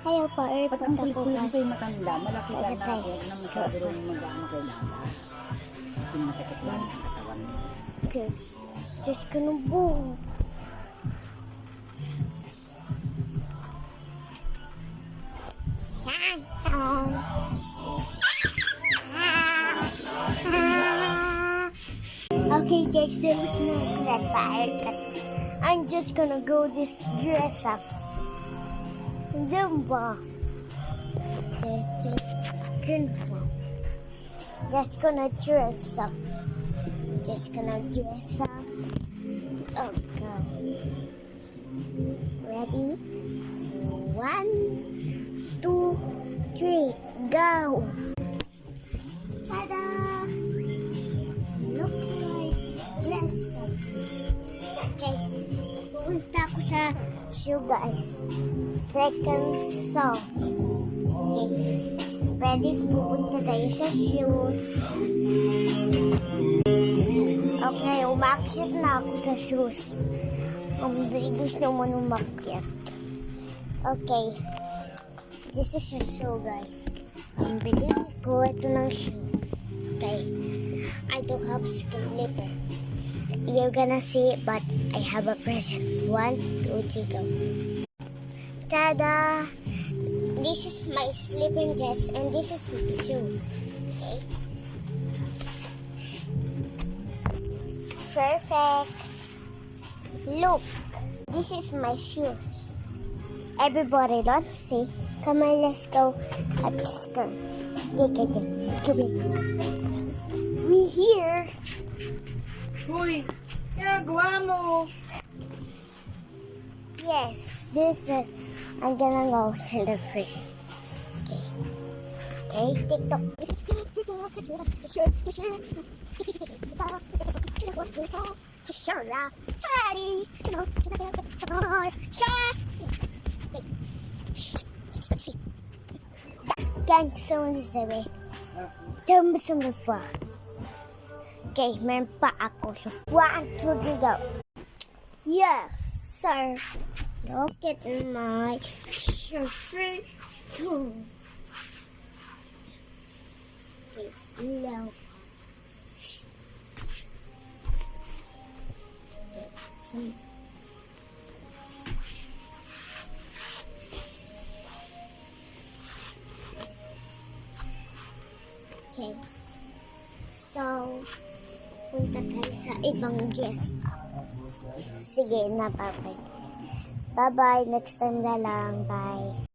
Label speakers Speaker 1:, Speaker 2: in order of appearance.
Speaker 1: Ayaw pa,
Speaker 2: Ba't ang
Speaker 1: punta ko
Speaker 2: kulit-kulit
Speaker 1: guys.
Speaker 2: ko yung matanda? Malaki lang na
Speaker 1: Tay.
Speaker 2: ako na masyado rin yung mag-ano kay Lala. Kasi masakit lang sa katawan niya.
Speaker 1: Okay. Just gonna boom. Okay guys, there was no red fire. I'm just gonna go this dress up. Dumba. Just gonna dress up. Just gonna dress up. Okay. Ready? 1, 2, 3, go! Ta-da! Look like dress up. Okay. Pupunta ako sa shoe guys. Second song. Okay. Ready? Pupunta tayo sa shoes. Okay, umakyat na ako sa shoes. Ang bilis naman umakyat. Okay. This is your shoe guys. Ang bilis ko. Ito ng shoe. Okay. I don't have slipper. You're gonna see it, but I have a present. 1, 2, 3, go. Tada! This is my sleeping dress and this is my shoe. Okay. Perfect. Look, this is my shoes. Everybody, let's see. Come on, let's go at the skirt. Come here. We here.
Speaker 3: Hoy, ginagawa mo.
Speaker 1: Yes, this is. I'm gonna go to the free. Okay. Okay, TikTok. Gangster Okay, meron pa ako. So, 1, 2, 3, go. Yes, sir. Look at my shirt. Hello. Okay. So, punta tayo sa ibang dress up. Sige na, bye-bye. Bye-bye. Next time na lang. Bye.